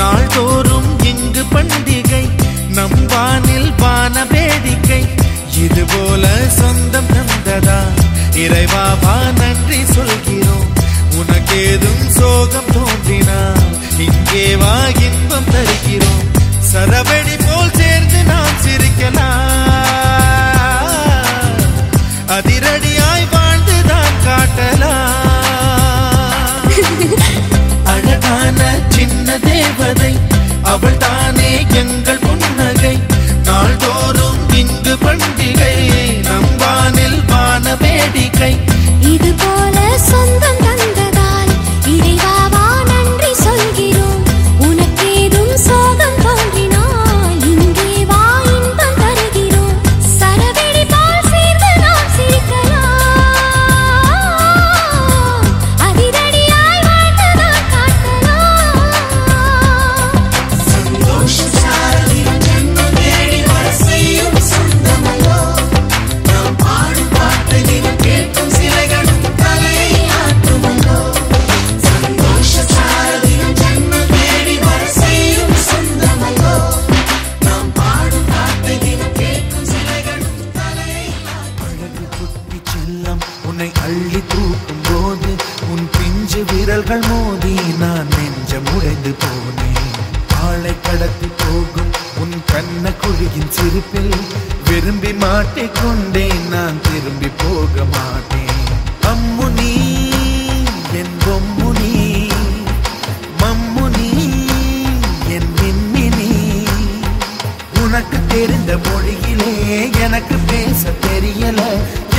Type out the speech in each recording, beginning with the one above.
நாள்தோறும் இங்கு பண்டிகை நம் வானில் வான வேடிக்கை இதுபோல சொந்தம் தந்ததா இறைவாவா நன்றி சொல்கிறோம் உனக்கேதும் சோகம் தோன்றினால் இங்கே வா இன்பம் தருகிறோம் சரவெடி போல் சேர்ந்து நாம் சிரிக்கலாம் அதிரடியாய் வாழ்ந்துதான் காட்டலாம் அழகான சின்ன தேவதை அவள் தானே எங்கள் புன்னகை நாள்தோறும் இங்கு பண்டிகை நம் வானில் வான வேடிக்கை இது போல சொந்தம் தந்ததால் இறைவாவா நன்றி சொல்கிறோம் உனக்கேதும் சோகம் தோன்றினால் இங்கே வா இன்பம் தருகிறோம் சரவெடி போல் சேர்ந்து நாம் சிரிக்கலாம் அதிரடியாய் வாழ்ந்துதான் காட்டலாம் சந்தோஷ சாரதியும் ஜென்மம் தேடி வர செய்யும் சொந்தமல்லோ நாம் பாடும் பாட்டை தினம் கேட்கும் சிலைகளும் தலையை ஆட்டுமல்லோ சந்தோஷ சாரதியும் ஜென்மம் தேடி வர செய்யும் சொந்தமல்லோ நாம் பாடும் பாட்டை தினம் கேட்கும் சிலைகளும் தலையை அழகு குட்டி செல்லம் உன்னை அள்ளி தூக்கும் போது உன் பிஞ்சு விரல்கள் மோதி நான் நெஞ்சம் உடைந்து போனேன் ஆளை கடத்தி போகும் உன் கண்ண குழியின் சிரிப்பில் விரும்பி மாட்டிக்கொண்டேன் நான் திரும்பி போக மாட்டேன் அம்முனி என் பொம்முனி மம்முனி என் மின்மினி உனக்கு தெரிந்த மொழியிலே எனக்கு பேச தெரியல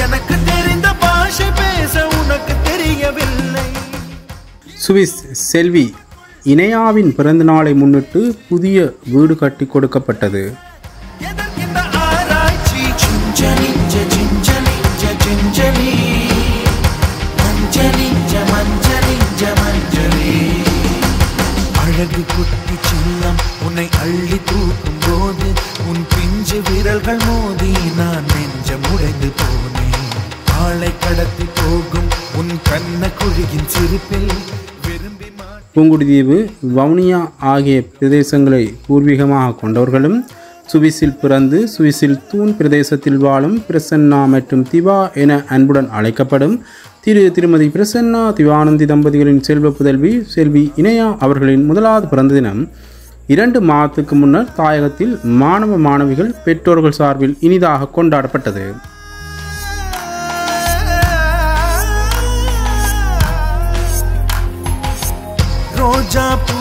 எனக்கு தெரிந்த பாஷை பேச உனக்கு தெரியவில்லை சுவிஸ் செல்வி இணையாவின் பிறந்த நாளை முன்னிட்டு புதிய வீடு கட்டி கொடுக்கப்பட்டது. எதற்கிந்த ஆராய்ச்சி சிஞ்சலி சிஞ்சலி சிஞ்சலி மஞ்சளி மஞ்சளி மஞ்சளி அழகு குட்டி செல்லம் உன்னை அள்ளி தூக்கும் போது உன் பிஞ்சு விரல்கள் மோதி நான் நெஞ்சம் உடைந்து போனேன் ஆளை கடத்தி போகும் உன் கண்ண குழியின் சிரிப்பில் விரும்பி புங்குடுதீவு வவுனியா ஆகிய பிரதேசங்களை பூர்வீகமாக கொண்டவர்களும் சுவிஸில் பிறந்து சுவிஸில் தூன் பிரதேசத்தில் வாழும் பிரசன்னா மற்றும் திவா என அன்புடன் அழைக்கப்படும் திருமதி பிரசன்னா திவானந்தி தம்பதிகளின் செல்வ புதல்வி செல்வி இணையா அவர்களின் முதலாவது பிறந்த தினம் 2 மாதத்துக்கு முன்னர் தாயகத்தில் மாணவ மாணவிகள் பெற்றோர்கள் சார்பில் இனிதாக கொண்டாடப்பட்டது. ரோஜா பூ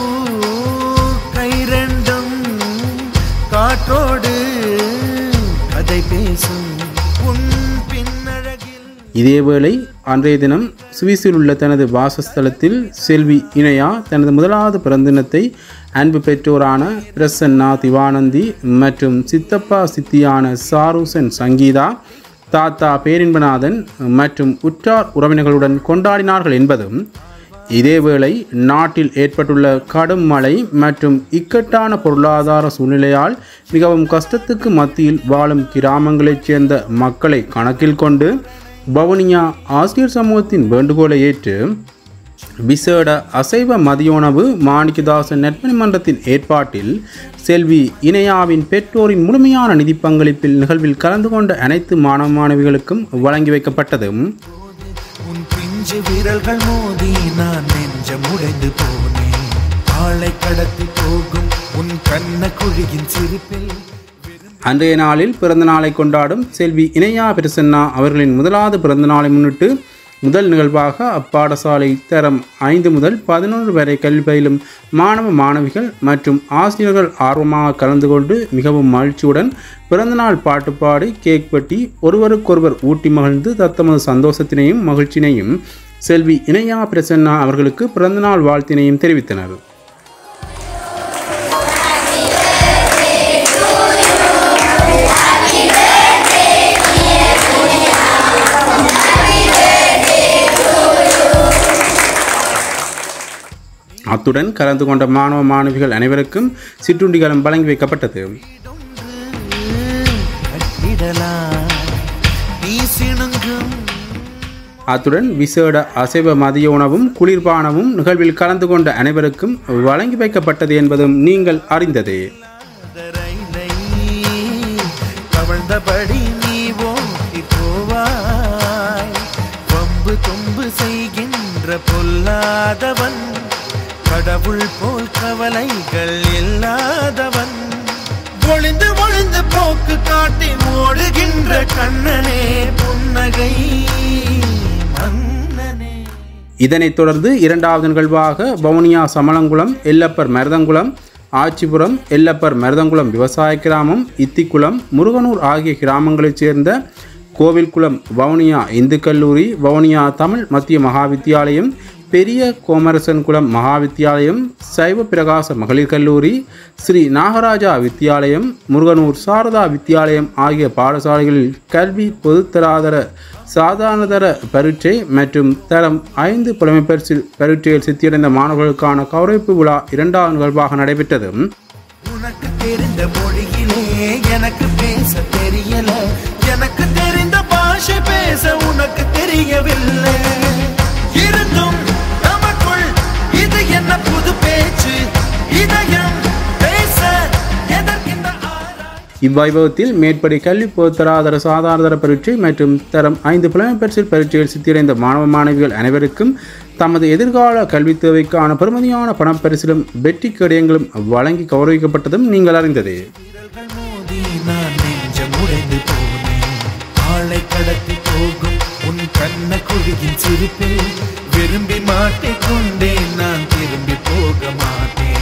கைரெண்டும் காற்றோடு கதை பேசும் உன் பின்னழகில். இதேவேளை அன்றைய தினம் சுவிஸில் உள்ள தனது வாசஸ்தலத்தில் செல்வி இணையா தனது முதலாவது பிறந்தினத்தை அன்பு பெற்றோரான பிரசன்னா திவானந்தி மற்றும் சித்தப்பா சித்தியான சாருசன் சங்கீதா தாத்தா பேரின்பநாதன் மற்றும் உற்றார் உறவினர்களுடன் கொண்டாடினார்கள் என்பதும் இதேவேளை நாட்டில் ஏற்பட்டுள்ள கடும் மழை மற்றும் இக்கட்டான பொருளாதார சூழ்நிலையால் மிகவும் கஷ்டத்துக்கு மத்தியில் வாழும் கிராமங்களைச் சேர்ந்த மக்களை கணக்கில் கொண்டு வவுனியா ஆசிரியர் சமூகத்தின் வேண்டுகோளை ஏற்று விசேட அசைவ மதியோணவு மாணிக்கதாசன் நற்பணி மன்றத்தின் ஏற்பாட்டில் செல்வி இணையாவின் பெற்றோரின் முழுமையான நிதி பங்களிப்பில் நிகழ்வில் கலந்து கொண்ட அனைத்து மாணவ மாணவிகளுக்கும் வழங்கி வைக்கப்பட்டதும் உன் பிஞ்சு விரல்கள் மோதி நான் நெஞ்சம் உடைந்து போனேன் ஆளை கடத்தி போகும் உன் கண்ண குழியின் சிரிப்பில். அன்றைய நாளில் பிறந்த நாளை கொண்டாடும் செல்வி இணையா பிரசன்னா அவர்களின் முதலாவது பிறந்த நாளை முன்னிட்டு முதல் நிகழ்வாக அப்பாடசாலை தரம் 5 முதல் 11 வரை கல்வி பயிலும் மாணவ மாணவிகள் மற்றும் ஆசிரியர்கள் ஆர்வமாக கலந்து கொண்டு மிகவும் மகிழ்ச்சியுடன் பிறந்தநாள் பாட்டு பாடி கேக் வெட்டி ஒருவருக்கொருவர் ஊட்டி மகிழ்ந்து தத்தமது சந்தோஷத்தினையும் மகிழ்ச்சியினையும் செல்வி இணையா பிரசன்னா அவர்களுக்கு பிறந்தநாள் வாழ்த்தினையும் தெரிவித்தனர். அத்துடன் கலந்து கொண்ட மாணவ மாணவிகள் அனைவருக்கும் சிற்றுண்டிகளும் வழங்கி வைக்கப்பட்டது. அத்துடன் விசேட அசைவ மதிய உணவும் குளிர்பானமும் நிகழ்வில் கலந்து கொண்ட அனைவருக்கும் வழங்கி வைக்கப்பட்டது என்பதும் நீங்கள் அறிந்ததே. கவழ்ந்தபடி நீ ஓட்டி போவாய், வம்பு தொம்பு செய்கின்ற பொல்லாதவன், கடவுள் போல் கவலைகள் இல்லாதவன், ஒளிந்து ஒளிந்து போக்கு காட்டி ஓடுகின்ற கண்ணனே புன்னகை மன்னனே. இதனைத் தொடர்ந்து இரண்டாவது நிகழ்வாக வவுனியா சமளங்குளம், எல்லப்பர் மருதங்குளம், ஆச்சிபுரம், எல்லப்பர் மருதங்குளம் விவசாய கிராமம், இத்திக்குளம், முருகனூர் ஆகிய கிராமங்களைச் சேர்ந்த கோவில்குளம் வவுனியா இந்து கல்லூரி, வவுனியா தமிழ் மத்திய மகாவித்தியாலயம், பெரிய கோமரசன் குளம் மகாவித்தியாலயம், சைவ பிரகாச மகளிர் கல்லூரி, ஸ்ரீ நாகராஜா வித்தியாலயம், முருகனூர் சாரதா வித்தியாலயம் ஆகிய பாடசாலைகளில் கல்வி பொதுத்தராதர சாதாரணதர பரீட்சை மற்றும் தரம் 5 புலமைப்பரிசு பரீட்சையில் சித்தியடைந்த மாணவர்களுக்கான கௌரவிப்பு விழா இரண்டாவது நிகழ்வாக நடைபெற்றது. உனக்கு தெரிந்த மொழியிலே எனக்கு பேச தெரியல, எனக்கு தெரிந்த பாஷை பேச உனக்கு தெரியவில்லை, இருந்தும் நமக்குள் இது என்ன புது பேச்சு, இதயம் பேச எதற்கின்ற இவ்வைபவத்தில் மேற்படி கல்வி பொதுத்தராதர சாதாரணதர பரீட்சை மற்றும் தரம் 5 புலமைப்பரிசு பரீட்சையில் சித்தியடைந்த மாணவ மாணவிகள் அனைவருக்கும் தமது எதிர்கால கல்வி தேவைக்கான பெருமதியான பணப்பரிசிலும் வெற்றி கேடயங்களும் வழங்கி கௌரவிக்கப்பட்டதும் நீங்கள் அறிந்ததே. ஆளை கடத்தி போகும் உன் கண்ண குழியின் சிரிப்பில் விரும்பி மாட்டிக்கொண்டே நான் திரும்பி போக மாட்டேன்.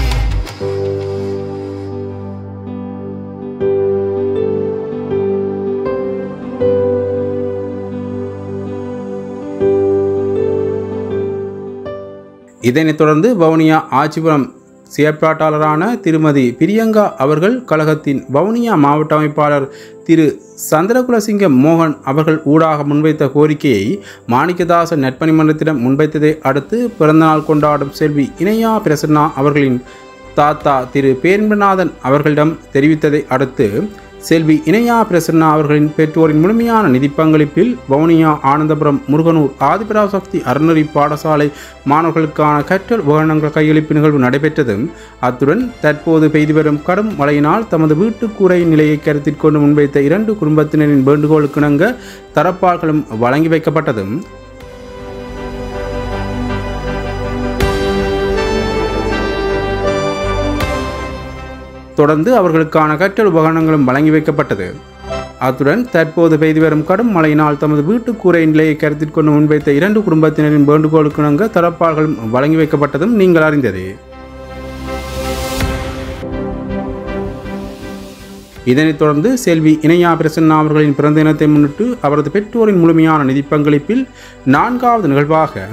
இதனைத் தொடர்ந்து வவுனியா ஆச்சிபுரம் செயற்பாட்டாளரான திருமதி பிரியங்கா அவர்கள் கழகத்தின் வவுனியா மாவட்ட அமைப்பாளர் திரு சந்திரகுலசிங்க மோகன் அவர்கள் ஊடாக முன்வைத்த கோரிக்கையை மாணிக்கதாச நற்பணி மன்றத்திடம் முன்வைத்ததை அடுத்து பிறந்தநாள் கொண்டாடும் செல்வி இணையா பிரசன்னா அவர்களின் தாத்தா திரு பேரன்பநாதன் அவர்களிடம் தெரிவித்ததை அடுத்து செல்வி இணையா பிரசன்னா அவர்களின் பெற்றோரின் முழுமையான நிதி பங்களிப்பில் வவுனியா ஆனந்தபுரம் முருகனூர் ஆதிபராசக்தி அறநெறி பாடசாலை மாணவர்களுக்கான கற்றல் உபகரணங்கள் கையளிப்பு நிகழ்வு நடைபெற்றது. அத்துடன் தற்போது பெய்து வரும் கடும் மழையினால் தமது வீட்டுக்கூரை நிலையை கருத்தில் கொண்டு முன்வைத்த 2 குடும்பத்தினரின் வேண்டுகோளுக்கிணங்க தரப்பால்களும் வழங்கி வைக்கப்பட்டது. தொடர்ந்து அவர்களுக்கான கற்றல் உபகரணங்களும் வழங்கி வைக்கப்பட்டது. அத்துடன் தற்போது பெய்து வரும் கடும் மழையினால் தமது வீட்டுக்கூரை நிலையை கருத்தில் கொண்டு முன்வைத்த 2 குடும்பத்தினரின் வேண்டுகோளுக்கிணங்க தரப்பால்களும் வழங்கி வைக்கப்பட்டதும் நீங்கள் அறிந்ததே. இதனைத் தொடர்ந்து செல்வி இணையா பிரசன்னா அவர்களின் பிறந்த தினத்தை முன்னிட்டு அவரது பெற்றோரின் முழுமையான நிதி பங்களிப்பில் 4வது நிகழ்வாக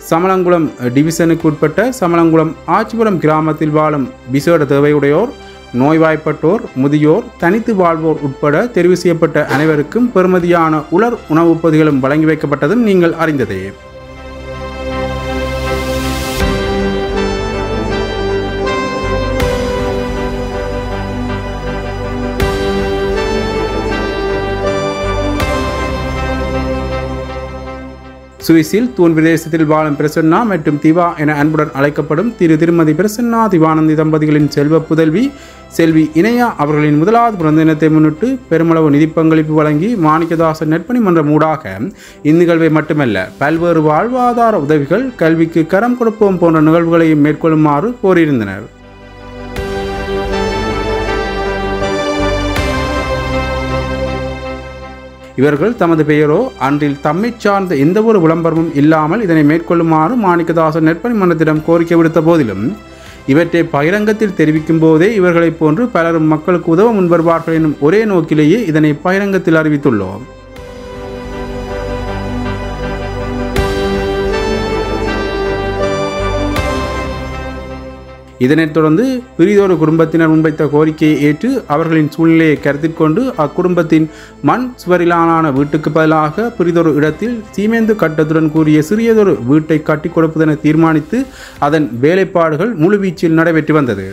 சமளங்குளம் டிவிசனுக்கு உட்பட்ட சமளங்குளம் ஆச்சிபுரம் கிராமத்தில் வாழும் விசேட தேவையுடையோர், நோய்வாய்ப்பட்டோர், முதியோர், தனித்து வாழ்வோர் உட்பட தெரிவு செய்யப்பட்ட அனைவருக்கும் பெறுமதியான உலர் உணவுப் பொதிகளும் வழங்கி வைக்கப்பட்டதும் நீங்கள் அறிந்ததே. சுவிஸில் தூன் பிரதேசத்தில் வாழும் பிரசன்னா மற்றும் திவா என அன்புடன் அழைக்கப்படும் திருமதி பிரசன்னா திவானந்தி தம்பதிகளின் செல்வ புதல்வி செல்வி இணையா அவர்களின் முதலாவது பிறந்த தினத்தை முன்னிட்டு பெருமளவு நிதி பங்களிப்பு வழங்கி மாணிக்கதாசன் நற்பணி மன்றம் ஊடாக இந்நிகழ்வை மட்டுமல்ல பல்வேறு வாழ்வாதார உதவிகள், கல்விக்கு கரம் கொடுப்போம் போன்ற நிகழ்வுகளையும் மேற்கொள்ளுமாறு கோரியிருந்தனர். இவர்கள் தமது பெயரோ அன்றில் தம்மை சார்ந்த எந்தவொரு விளம்பரமும் இல்லாமல் இதனை மேற்கொள்ளுமாறு மாணிக்கதாசன் நற்பணி மன்றத்திடம் கோரிக்கை விடுத்த போதிலும் இவற்றை பகிரங்கத்தில் தெரிவிக்கும் போதே இவர்களைப் போன்று பலரும் மக்களுக்கு உதவ முன்வருவார்கள் எனும் ஒரே நோக்கிலேயே இதனை பகிரங்கத்தில் அறிவித்துள்ளோம். இதனைத் தொடர்ந்து பிரிதொரு குடும்பத்தினர் முன்வைத்த கோரிக்கையை ஏற்று அவர்களின் சூழ்நிலையை கருத்தில் கொண்டு அக்குடும்பத்தின் மண் சுவரிலான வீட்டுக்கு பதிலாக பிரிதொரு இடத்தில் சீமேந்து கட்டத்துடன் கூடிய சிறியதொரு வீட்டை கட்டிக் கொடுப்பதென தீர்மானித்து அதன் வேலைப்பாடுகள் முழுவீச்சில் நடைபெற்று வந்தது.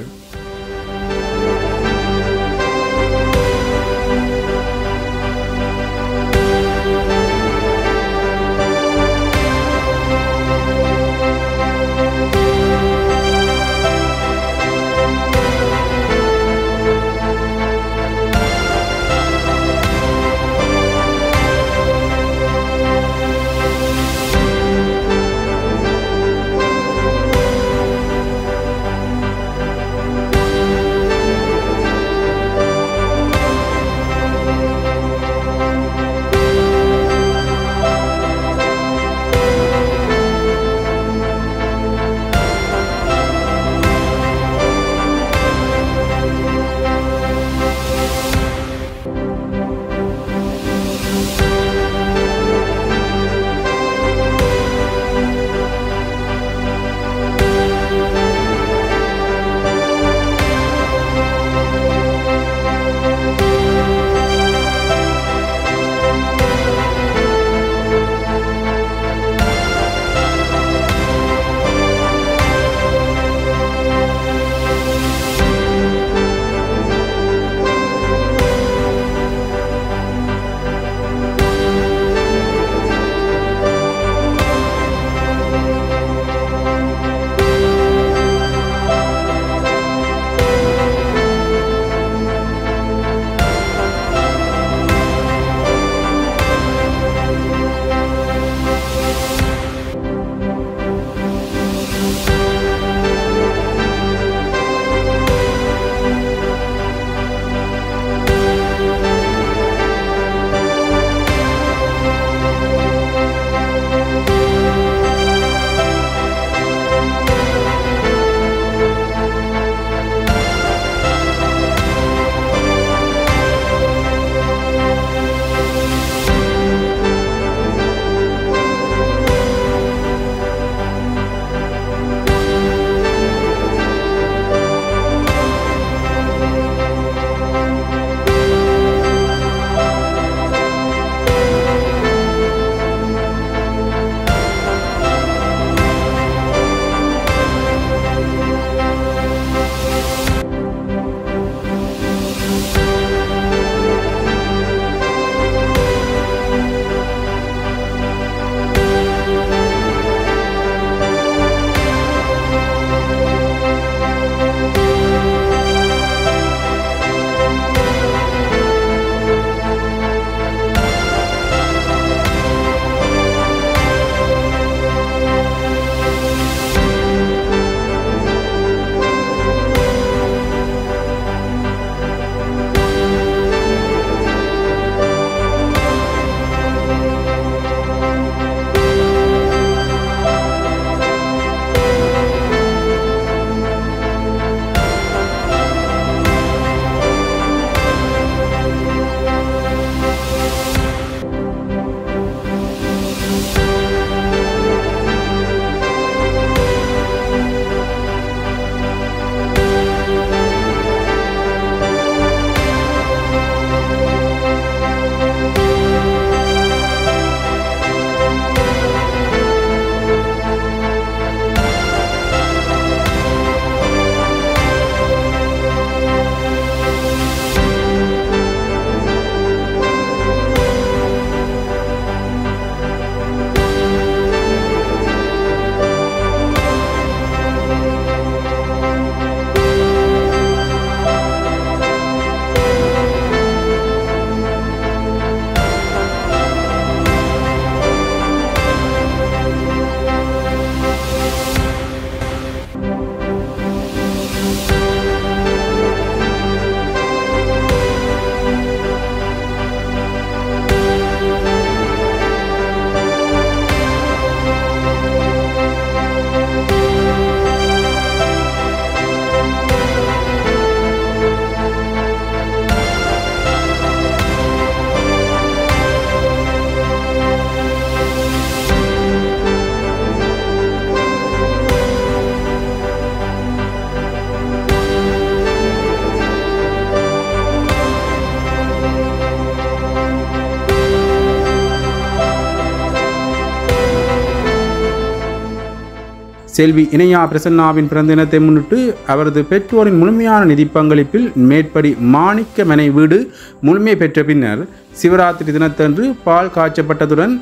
செல்வி இணையா பிரசன்னாவின் பிறந்த தினத்தை முன்னிட்டு அவரது பெற்றோரின் முழுமையான நிதி பங்களிப்பில் மேற்படி மாணிக்கமனை வீடு முழுமை பெற்ற பின்னர் சிவராத்திரி தினத்தன்று பால் காய்ச்சப்பட்டதுடன்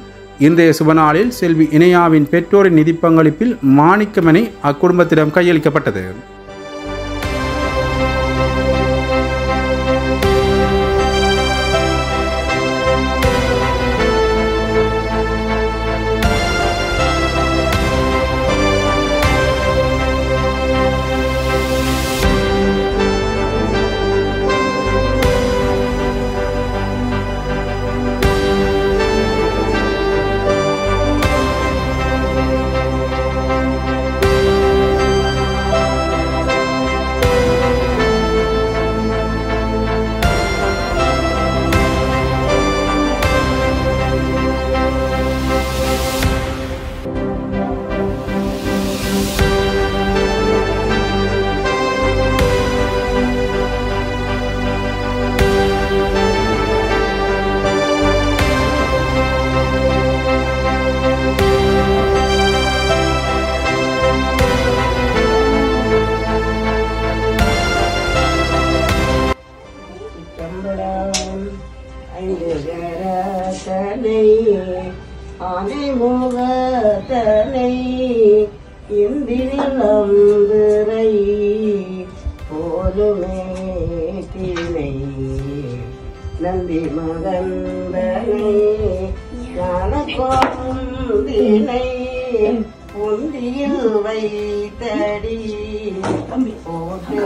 இன்றைய சுபநாளில் செல்வி இணையாவின் பெற்றோரின் நிதி பங்களிப்பில் மாணிக்கமனை அக்குடும்பத்திடம் கையளிக்கப்பட்டது. ஆனைமுகத்தனை இந்திரிலம்புரை போலுமே தினை நந்தி மகந்தனை ஞானகோந்தினை பொந்தியில் வைத்தடி போட்டு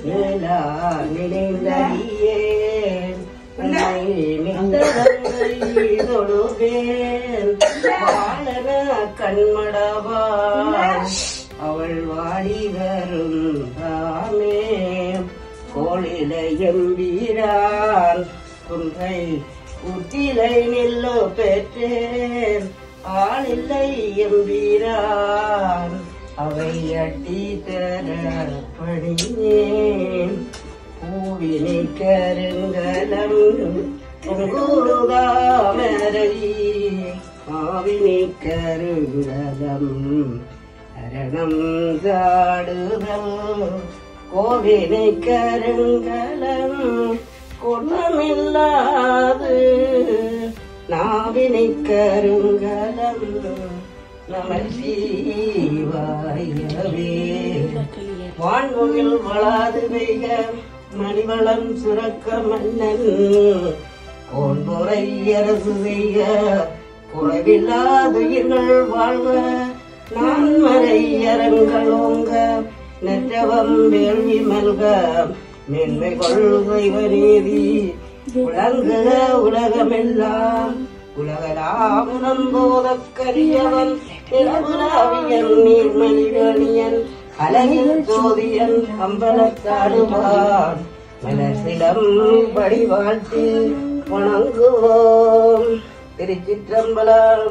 நிலா நினைந்தறியேன் கண்மடவாள் அவள் வாடி வரும் தாமே கோளிலை எம்பீரான் குன்றை குட்டிலை நெல்லோ பெற்றேன் ஆளில்லை எம்பீரான் அவை அட்டி தரப்படினேன் பூவினை கருங்கலம் பொங்குதாமரை ஆவினை கருங்கலம் அரணம் சாடுதல் கோவினை கருங்கலம் குணமில்லாது நாவினை கருங்கலம் நமசிவாயவே வான்முகில் வளாது பெய்க மணிவளம் சுரக்க மன்னன் கோன்புரை அரசு செய்ய குறைவில்லாதுயிர்கள் வாழ்வ நான்மறை அரங்கோங்க நெற்றவம் வேள்வி மல்க மென்மை கொள்கைவ நீதி உலங்குக உலகமெல்லாம் உலகலாம் நம்போதற்கரியவன் நிலவுலாவியன் நீர்மணிகணியன் அழகில் ஜோதியன் அம்பலத்தாடுவான் மலர்சிலம் படி வாழ்த்தி வணங்குவோம். திருச்சிற்றம்பலம்.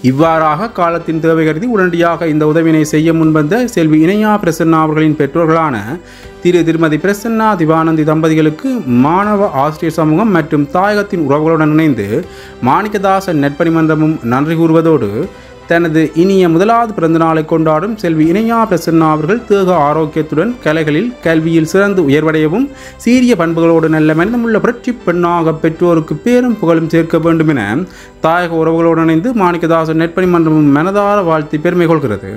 இவ்வாறாக காலத்தின் தேவை கருதி உடனடியாக இந்த உதவினை செய்ய முன்வந்த செல்வி இணையா பிரசன்னா அவர்களின் பெற்றோர்களான திருமதி பிரசன்னா திவானந்தி தம்பதிகளுக்கு மாணவ ஆசிரியர் சமூகம் மற்றும் தாயகத்தின் உறவுகளுடன் இணைந்து மாணிக்கதாசன் நெற்பணி மன்றமும் நன்றி கூறுவதோடு தனது இனிய முதலாவது பிறந்த நாளை கொண்டாடும் செல்வி இணையா பிரசன்னா அவர்கள் தேக ஆரோக்கியத்துடன் கலைகளில் கல்வியில் சிறந்து உயர்வடையவும் சீரிய பண்புகளோடு நல்ல மனிதமுள்ள புரட்சி பெண்ணாக பெற்றோருக்கு பேரும் புகழும் சேர்க்க வேண்டும் என தாயக உறவுகளோடு இணைந்து மாணிக்கதாசன் நெற்பணி மன்றமும் மனதார வாழ்த்தி பெருமை கொள்கிறது.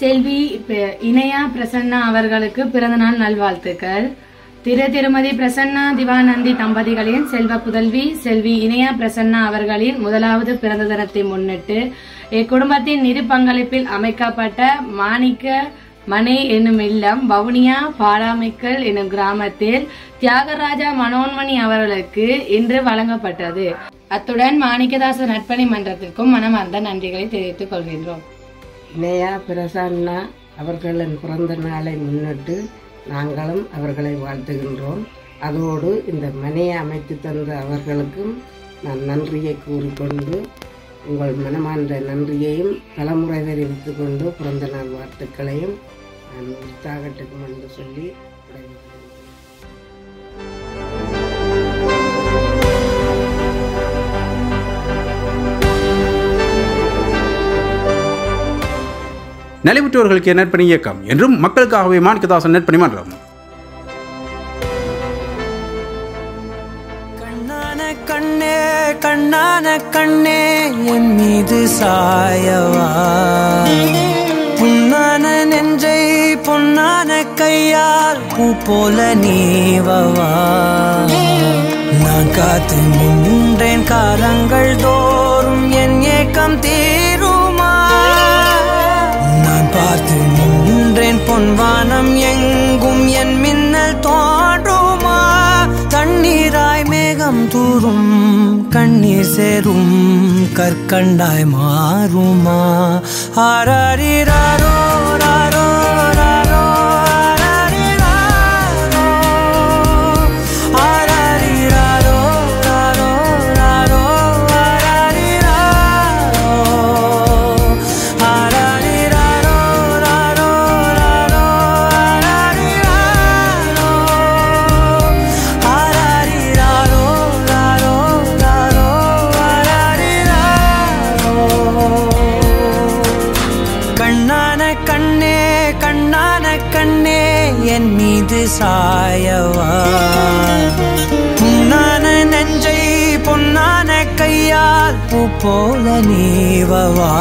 செல்வி இணையா பிரசன்னா அவர்களுக்கு பிறந்தநாள் நல்வாழ்த்துக்கள். திருமதி பிரசன்னா திவானந்தி தம்பதிகளின் செல்வ புதல்வி செல்வி இணையா பிரசன்னா அவர்களின் முதலாவது பிறந்த தினத்தை முன்னிட்டு இக்குடும்பத்தின் நிதி பங்களிப்பில் அமைக்கப்பட்ட மாணிக்க மனை என்னும் இல்லம் வவுனியா பாடாமைக்கல் என்னும் கிராமத்தில் தியாகராஜா மனோன்மணி அவர்களுக்கு இன்று வழங்கப்பட்டது. அத்துடன் மாணிக்கதாச நற்பணி மன்றத்திற்கும் மனமார்ந்த நன்றிகளை தெரிவித்துக் கொள்கின்றோம். இணையா பிரசன்னா அவர்களின் பிறந்த நாளை முன்னிட்டு நாங்களும் அவர்களை வாழ்த்துகின்றோம். அதோடு இந்த மனையை அமைத்து தந்த அவர்களுக்கும் நான் நன்றியை கூறிக்கொண்டு உங்கள் மனமார்ந்த நன்றியையும் தலைமுறை தெரிவித்துக் கொண்டு பிறந்த நாள் வாழ்த்துக்களையும் நான் உற்சாகட்டுக்கும் என்று சொல்லி நலிவுற்றோர்களுக்கு நற்பணி இயக்கம் என்றும் மக்களுக்காகவே மாணிக்கதாசன் நற்பணி மன்றம். கண்ணான கண்ணே கண்ணான கண்ணே என் மீது சாயவா, புண்ணான நெஞ்சை பொன்னான கையால் பூ போல நீவவா. நான் காத்து நின்றேன் காலங்கள் தோறும் என் ஏக்கம் தீருமா. நான் பார்த்து நின்றேன் பொன்வானம் எங்கும் என் மின்னல் தோன்றுமா. தண்ணீராய் மேகம் தூரும் கண்ணீர் சேரும் கற்கண்டாய் மாறுமா. ஆராரிராரோ ராரோ ராரோ என் மீது சாயவா, புண்ணான நெஞ்சை பொன்னான கையால் பூ போல நீவவா.